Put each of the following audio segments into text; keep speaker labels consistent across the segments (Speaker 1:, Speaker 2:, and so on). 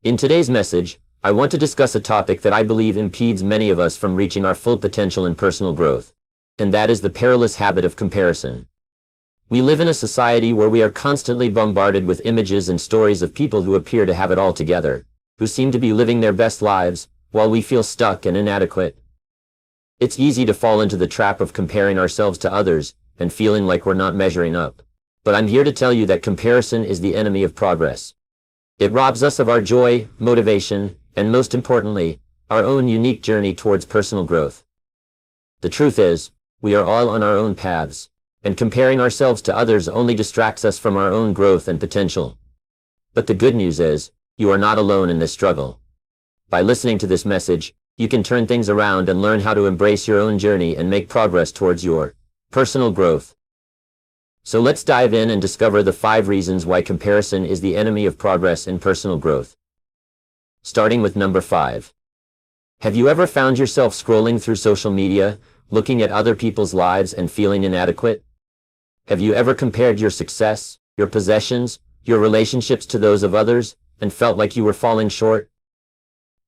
Speaker 1: In today's message, I want to discuss a topic that I believe impedes many of us from reaching our full potential in personal growth, and that is the perilous habit of comparison. We live in a society where we are constantly bombarded with images and stories of people who appear to have it all together, who seem to be living their best lives, while we feel stuck and inadequate. It's easy to fall into the trap of comparing ourselves to others and feeling like we're not measuring up. But I'm here to tell you that comparison is the enemy of progress. It robs us of our joy, motivation, and most importantly, our own unique journey towards personal growth. The truth is, we are all on our own paths, and comparing ourselves to others only distracts us from our own growth and potential. But the good news is, you are not alone in this struggle. By listening to this message, you can turn things around and learn how to embrace your own journey and make progress towards your personal growth. So let's dive in and discover the 5 reasons why comparison is the enemy of progress in personal growth. Starting with number 5. Have you ever found yourself scrolling through social media, looking at other people's lives and feeling inadequate? Have you ever compared your success, your possessions, your relationships to those of others, and felt like you were falling short?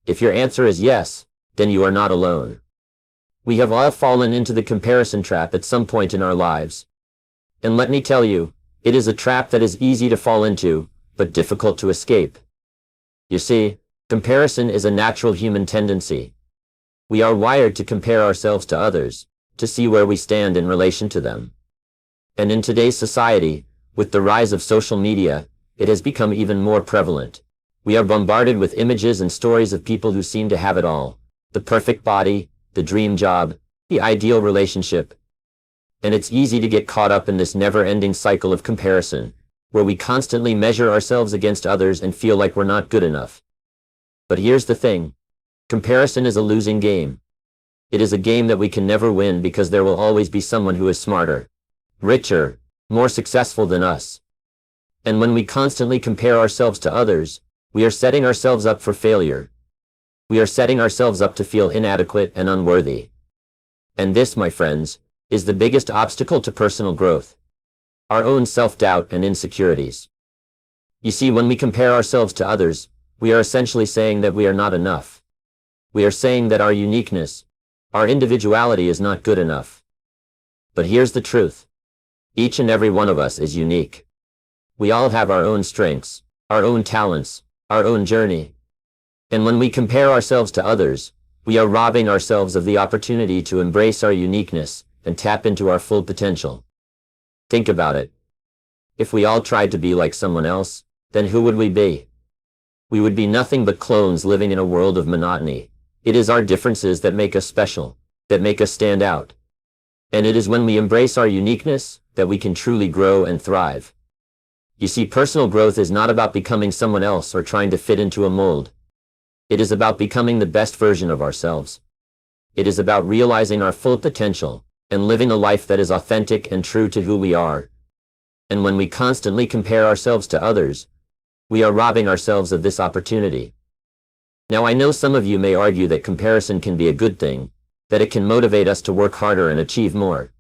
Speaker 1: If your answer is yes, then you are not alone. We have all fallen into the comparison trap at some point in our lives. And let me tell you, it is a trap that is easy to fall into, but difficult to escape. You see, comparison is a natural human tendency. We are wired to compare ourselves to others, to see where we stand in relation to them. And in today's society, with the rise of social media, it has become even more prevalent. We are bombarded with images and stories of people who seem to have it all: the perfect body, the dream job, the ideal relationship. And it's easy to get caught up in this never-ending cycle of comparison, where we constantly measure ourselves against others and feel like we're not good enough. But here's the thing. Comparison is a losing game. It is a game that we can never win because there will always be someone who is smarter, richer, more successful than us. And when we constantly compare ourselves to others, we are setting ourselves up for failure. We are setting ourselves up to feel inadequate and unworthy. And this, my friends, is the biggest obstacle to personal growth: our own self-doubt and insecurities. You see, when we compare ourselves to others, we are essentially saying that we are not enough. We are saying that our uniqueness, our individuality is not good enough. But here's the truth. Each and every one of us is unique. We all have our own strengths, our own talents, our own journey. And when we compare ourselves to others, we are robbing ourselves of the opportunity to embrace our uniqueness and tap into our full potential. Think about it. If we all tried to be like someone else, then who would we be? We would be nothing but clones living in a world of monotony. It is our differences that make us special, that make us stand out. And it is when we embrace our uniqueness that we can truly grow and thrive. You see, personal growth is not about becoming someone else or trying to fit into a mold. It is about becoming the best version of ourselves. It is about realizing our full potential and living a life that is authentic and true to who we are. And when we constantly compare ourselves to others, we are robbing ourselves of this opportunity. Now, I know some of you may argue that comparison can be a good thing, that it can motivate us to work harder and achieve more.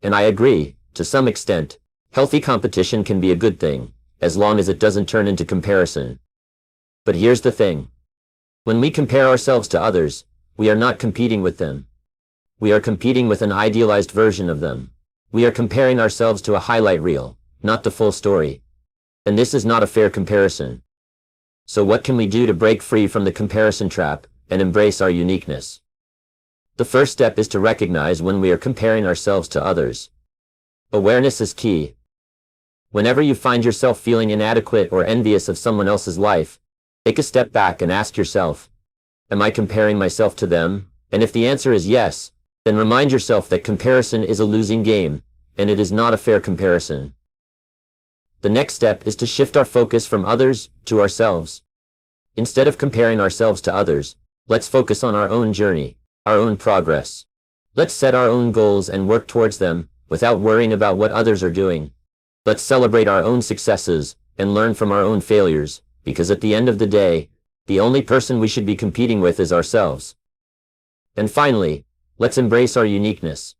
Speaker 1: And I agree, to some extent. Healthy competition can be a good thing, as long as it doesn't turn into comparison. But here's the thing. When we compare ourselves to others, we are not competing with them. We are competing with an idealized version of them. We are comparing ourselves to a highlight reel, not the full story. And this is not a fair comparison. So what can we do to break free from the comparison trap and embrace our uniqueness? The first step is to recognize when we are comparing ourselves to others. Awareness is key. Whenever you find yourself feeling inadequate or envious of someone else's life, take a step back and ask yourself, am I comparing myself to them? And if the answer is yes, then remind yourself that comparison is a losing game, and it is not a fair comparison. The next step is to shift our focus from others to ourselves. Instead of comparing ourselves to others, let's focus on our own journey, our own progress. Let's set our own goals and work towards them, without worrying about what others are doing. Let's celebrate our own successes and learn from our own failures, because at the end of the day, the only person we should be competing with is ourselves. And finally, let's embrace our uniqueness.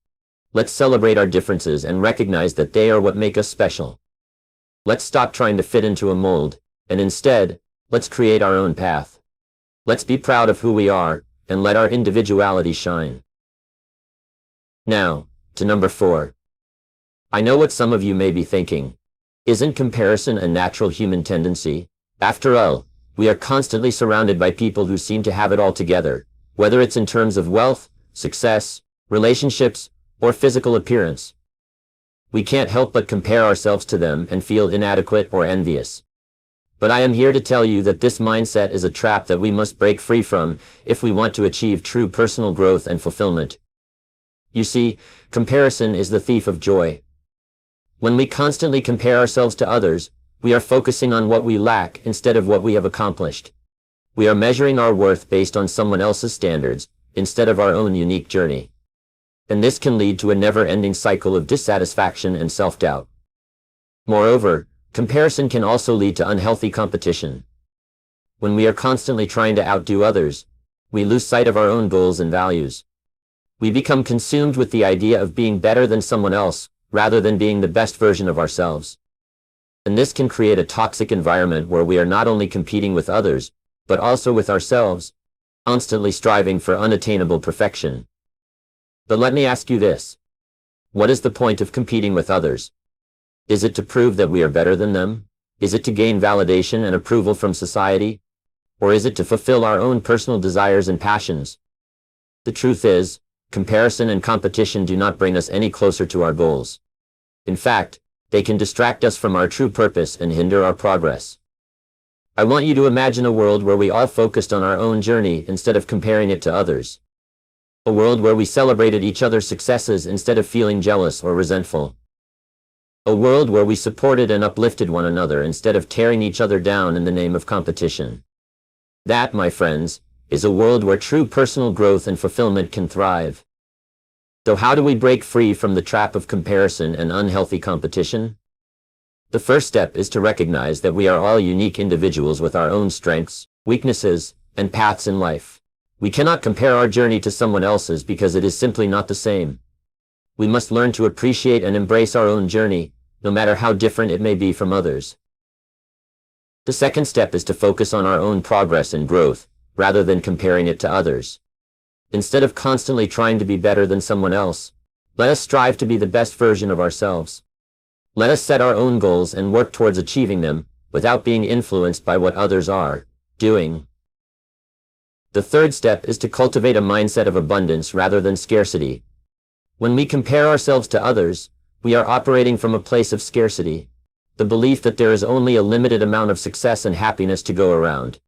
Speaker 1: Let's celebrate our differences and recognize that they are what make us special. Let's stop trying to fit into a mold, and instead, Let's create our own path. Let's be proud of who we are, and let our individuality shine. Now, to number 4. I know what some of you may be thinking. Isn't comparison a natural human tendency? After all, we are constantly surrounded by people who seem to have it all together, whether it's in terms of wealth, success, relationships, or physical appearance. We can't help but compare ourselves to them and feel inadequate or envious. But I am here to tell you that this mindset is a trap that we must break free from if we want to achieve true personal growth and fulfillment. You see, comparison is the thief of joy. When we constantly compare ourselves to others, we are focusing on what we lack instead of what we have accomplished. We are measuring our worth based on someone else's standards, instead of our own unique journey. And this can lead to a never-ending cycle of dissatisfaction and self-doubt. Moreover, comparison can also lead to unhealthy competition. When we are constantly trying to outdo others, we lose sight of our own goals and values. We become consumed with the idea of being better than someone else, rather than being the best version of ourselves. And this can create a toxic environment where we are not only competing with others, but also with ourselves, constantly striving for unattainable perfection. But let me ask you this. What is the point of competing with others? Is it to prove that we are better than them? Is it to gain validation and approval from society? Or is it to fulfill our own personal desires and passions? The truth is, comparison and competition do not bring us any closer to our goals. In fact, they can distract us from our true purpose and hinder our progress. I want you to imagine a world where we all focused on our own journey instead of comparing it to others. A world where we celebrated each other's successes instead of feeling jealous or resentful. A world where we supported and uplifted one another instead of tearing each other down in the name of competition. That, my friends, is a world where true personal growth and fulfillment can thrive. So how do we break free from the trap of comparison and unhealthy competition? The first step is to recognize that we are all unique individuals with our own strengths, weaknesses, and paths in life. We cannot compare our journey to someone else's because it is simply not the same. We must learn to appreciate and embrace our own journey, no matter how different it may be from others. The second step is to focus on our own progress and growth, rather than comparing it to others. Instead of constantly trying to be better than someone else, let us strive to be the best version of ourselves. Let us set our own goals and work towards achieving them, without being influenced by what others are doing. The third step is to cultivate a mindset of abundance rather than scarcity. When we compare ourselves to others, we are operating from a place of scarcity, the belief that there is only a limited amount of success and happiness to go around.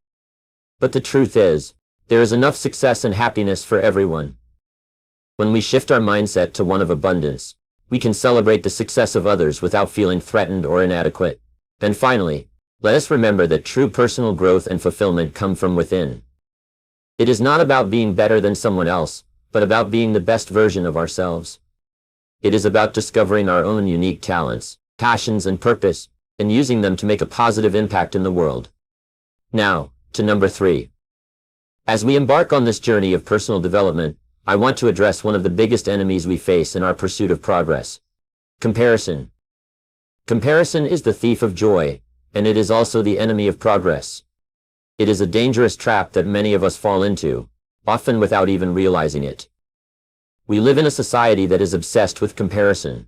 Speaker 1: But the truth is, there is enough success and happiness for everyone. When we shift our mindset to one of abundance, we can celebrate the success of others without feeling threatened or inadequate. And finally, let us remember that true personal growth and fulfillment come from within. It is not about being better than someone else, but about being the best version of ourselves. It is about discovering our own unique talents, passions, and purpose, and using them to make a positive impact in the world. Now, to number 3. As we embark on this journey of personal development, I want to address one of the biggest enemies we face in our pursuit of progress: comparison. Comparison is the thief of joy, and it is also the enemy of progress. It is a dangerous trap that many of us fall into, often without even realizing it. We live in a society that is obsessed with comparison.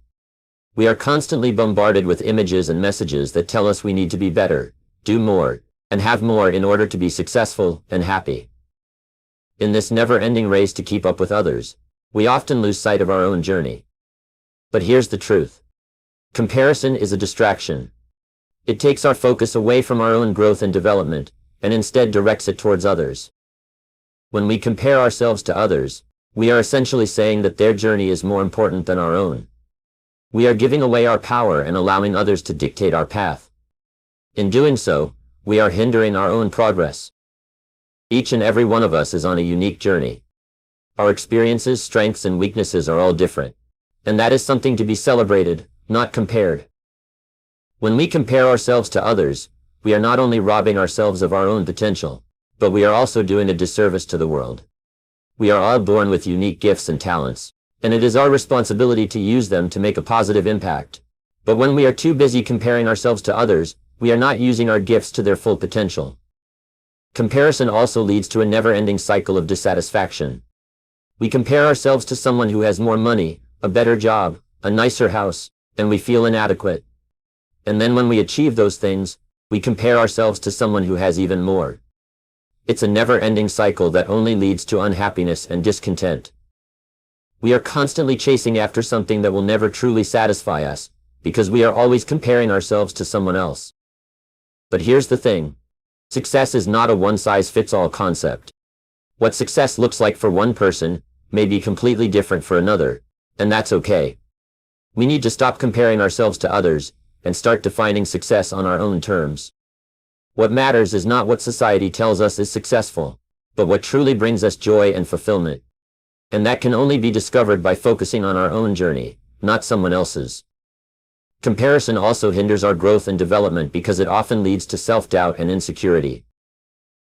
Speaker 1: We are constantly bombarded with images and messages that tell us we need to be better, do more, and have more in order to be successful and happy. In this never-ending race to keep up with others, we often lose sight of our own journey. But here's the truth. Comparison is a distraction. It takes our focus away from our own growth and development, and instead directs it towards others. When we compare ourselves to others, we are essentially saying that their journey is more important than our own. We are giving away our power and allowing others to dictate our path. In doing so, we are hindering our own progress. Each and every one of us is on a unique journey. Our experiences, strengths, and weaknesses are all different. And that is something to be celebrated, not compared. When we compare ourselves to others, we are not only robbing ourselves of our own potential, but we are also doing a disservice to the world. We are all born with unique gifts and talents, and it is our responsibility to use them to make a positive impact. But when we are too busy comparing ourselves to others, we are not using our gifts to their full potential. Comparison also leads to a never-ending cycle of dissatisfaction. We compare ourselves to someone who has more money, a better job, a nicer house, and we feel inadequate. And then when we achieve those things, we compare ourselves to someone who has even more. It's a never-ending cycle that only leads to unhappiness and discontent. We are constantly chasing after something that will never truly satisfy us, because we are always comparing ourselves to someone else. But here's the thing. Success is not a one-size-fits-all concept. What success looks like for one person may be completely different for another, and that's okay. We need to stop comparing ourselves to others and start defining success on our own terms. What matters is not what society tells us is successful, but what truly brings us joy and fulfillment. And that can only be discovered by focusing on our own journey, not someone else's. Comparison also hinders our growth and development because it often leads to self-doubt and insecurity.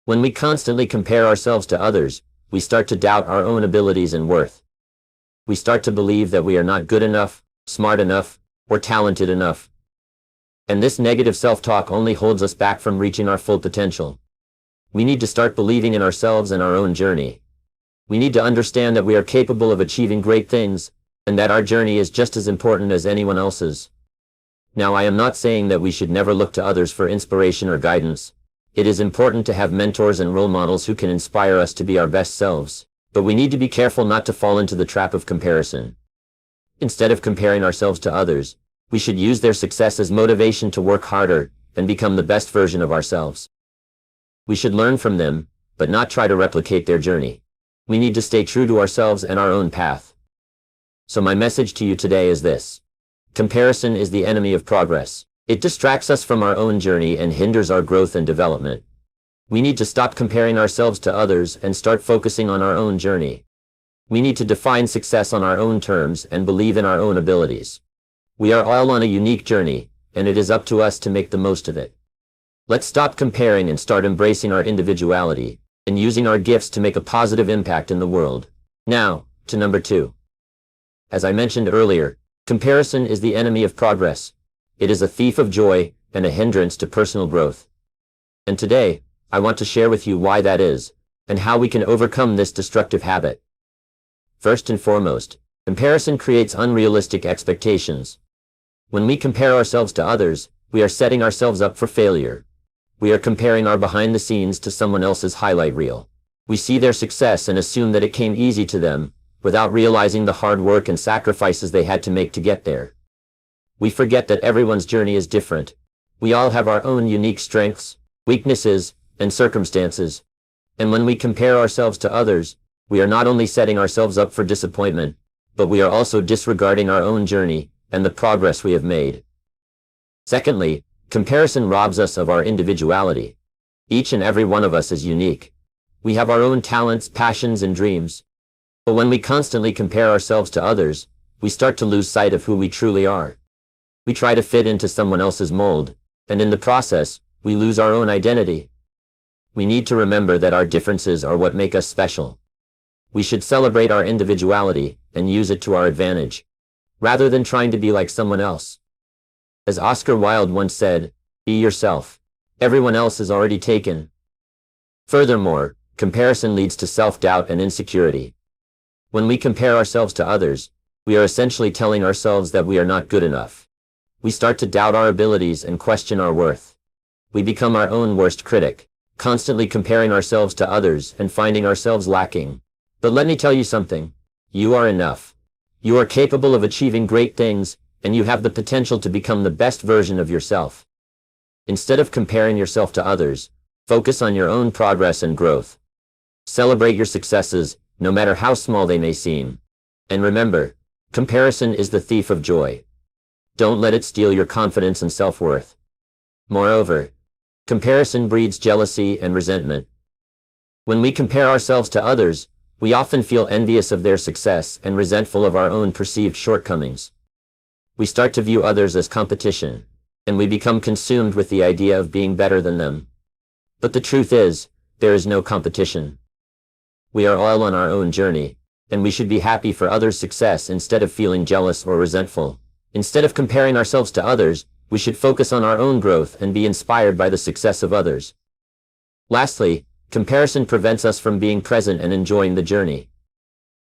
Speaker 1: When we constantly compare ourselves to others, we start to doubt our own abilities and worth. We start to believe that we are not good enough, smart enough, or talented enough. And this negative self-talk only holds us back from reaching our full potential. We need to start believing in ourselves and our own journey. We need to understand that we are capable of achieving great things, and that our journey is just as important as anyone else's. Now, I am not saying that we should never look to others for inspiration or guidance. It is important to have mentors and role models who can inspire us to be our best selves, but we need to be careful not to fall into the trap of comparison. Instead of comparing ourselves to others, we should use their success as motivation to work harder and become the best version of ourselves. We should learn from them, but not try to replicate their journey. We need to stay true to ourselves and our own path. So my message to you today is this. Comparison is the enemy of progress. It distracts us from our own journey and hinders our growth and development. We need to stop comparing ourselves to others and start focusing on our own journey. We need to define success on our own terms and believe in our own abilities. We are all on a unique journey, and it is up to us to make the most of it. Let's stop comparing and start embracing our individuality, and using our gifts to make a positive impact in the world. Now, to number 2. As I mentioned earlier, comparison is the enemy of progress. It is a thief of joy and a hindrance to personal growth. And today, I want to share with you why that is, and how we can overcome this destructive habit. First and foremost, comparison creates unrealistic expectations. When we compare ourselves to others, we are setting ourselves up for failure. We are comparing our behind the scenes to someone else's highlight reel. We see their success and assume that it came easy to them, without realizing the hard work and sacrifices they had to make to get there. We forget that everyone's journey is different. We all have our own unique strengths, weaknesses, and circumstances. And when we compare ourselves to others, we are not only setting ourselves up for disappointment, but we are also disregarding our own journey and the progress we have made. Secondly, comparison robs us of our individuality. Each and every one of us is unique. We have our own talents, passions, and dreams. But when we constantly compare ourselves to others, we start to lose sight of who we truly are. We try to fit into someone else's mold, and in the process, we lose our own identity. We need to remember that our differences are what make us special. We should celebrate our individuality and use it to our advantage, rather than trying to be like someone else. As Oscar Wilde once said, "Be yourself. Everyone else is already taken." Furthermore, comparison leads to self-doubt and insecurity. When we compare ourselves to others, we are essentially telling ourselves that we are not good enough. We start to doubt our abilities and question our worth. We become our own worst critic, constantly comparing ourselves to others and finding ourselves lacking. But let me tell you something. You are enough. You are capable of achieving great things, and you have the potential to become the best version of yourself. Instead of comparing yourself to others, focus on your own progress and growth. Celebrate your successes, no matter how small they may seem. And remember, comparison is the thief of joy. Don't let it steal your confidence and self-worth. Moreover, comparison breeds jealousy and resentment. When we compare ourselves to others, we often feel envious of their success and resentful of our own perceived shortcomings. We start to view others as competition, and we become consumed with the idea of being better than them. But the truth is, there is no competition. We are all on our own journey, and we should be happy for others' success instead of feeling jealous or resentful. Instead of comparing ourselves to others, we should focus on our own growth and be inspired by the success of others. Lastly, Comparison prevents us from being present and enjoying the journey.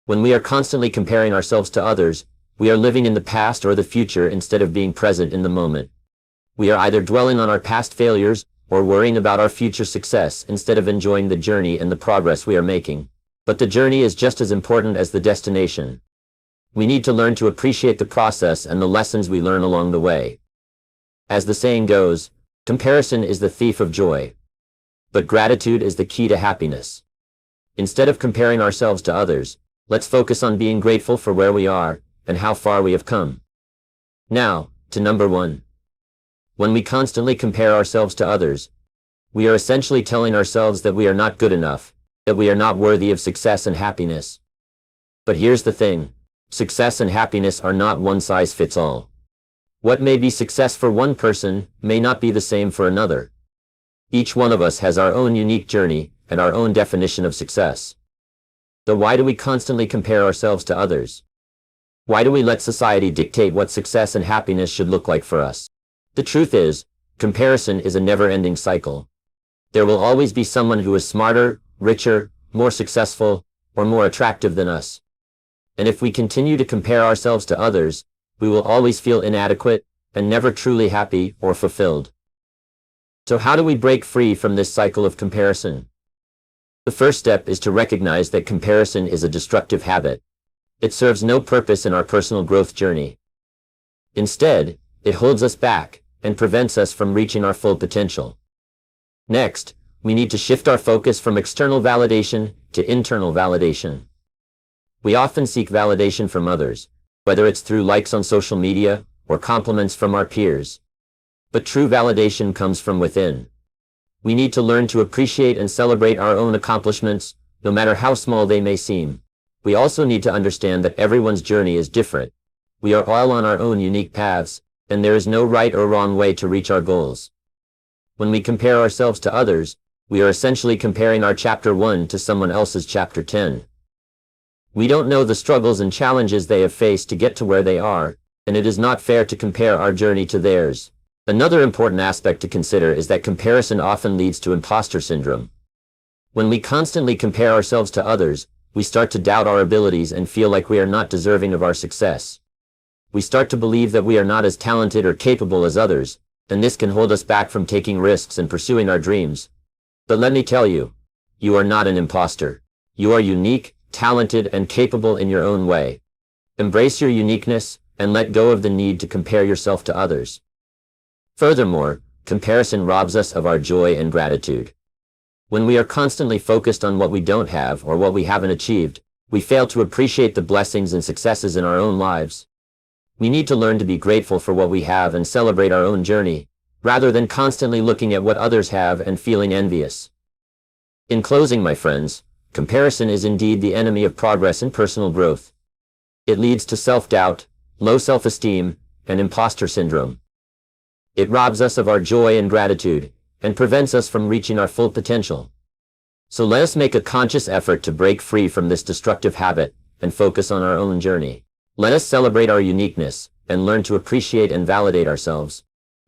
Speaker 1: When we are constantly comparing ourselves to others, we are living in the past or the future instead of being present in the moment. We are either dwelling on our past failures or worrying about our future success instead of enjoying the journey and the progress we are making. But the journey is just as important as the destination. We need to learn to appreciate the process and the lessons we learn along the way. As the saying goes, comparison is the thief of joy. But gratitude is the key to happiness. Instead of comparing ourselves to others, let's focus on being grateful for where we are and how far we have come. Now, to number 1. When we constantly compare ourselves to others, we are essentially telling ourselves that we are not good enough, that we are not worthy of success and happiness. But here's the thing, success and happiness are not one size fits all. What may be success for one person may not be the same for another. Each one of us has our own unique journey and our own definition of success. So why do we constantly compare ourselves to others? Why do we let society dictate what success and happiness should look like for us? The truth is, comparison is a never-ending cycle. There will always be someone who is smarter, richer, more successful, or more attractive than us. And if we continue to compare ourselves to others, we will always feel inadequate and never truly happy or fulfilled. So how do we break free from this cycle of comparison? The first step is to recognize that comparison is a destructive habit. It serves no purpose in our personal growth journey. Instead, it holds us back and prevents us from reaching our full potential. Next, we need to shift our focus from external validation to internal validation. We often seek validation from others, whether it's through likes on social media or compliments from our peers. But true validation comes from within. We need to learn to appreciate and celebrate our own accomplishments, no matter how small they may seem. We also need to understand that everyone's journey is different. We are all on our own unique paths, and there is no right or wrong way to reach our goals. When we compare ourselves to others, we are essentially comparing our chapter 1 to someone else's chapter 10. We don't know the struggles and challenges they have faced to get to where they are, and it is not fair to compare our journey to theirs. Another important aspect to consider is that comparison often leads to imposter syndrome. When we constantly compare ourselves to others, we start to doubt our abilities and feel like we are not deserving of our success. We start to believe that we are not as talented or capable as others, and this can hold us back from taking risks and pursuing our dreams. But let me tell you, you are not an imposter. You are unique, talented, and capable in your own way. Embrace your uniqueness and let go of the need to compare yourself to others. Furthermore, comparison robs us of our joy and gratitude. When we are constantly focused on what we don't have or what we haven't achieved, we fail to appreciate the blessings and successes in our own lives. We need to learn to be grateful for what we have and celebrate our own journey, rather than constantly looking at what others have and feeling envious. In closing, my friends, comparison is indeed the enemy of progress and personal growth. It leads to self-doubt, low self-esteem, and imposter syndrome. It robs us of our joy and gratitude, and prevents us from reaching our full potential. So let us make a conscious effort to break free from this destructive habit and focus on our own journey. Let us celebrate our uniqueness and learn to appreciate and validate ourselves.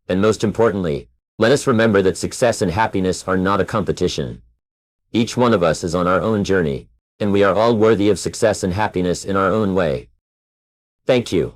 Speaker 1: And most importantly, let us remember that success and happiness are not a competition. Each one of us is on our own journey, and we are all worthy of success and happiness in our own way. Thank you.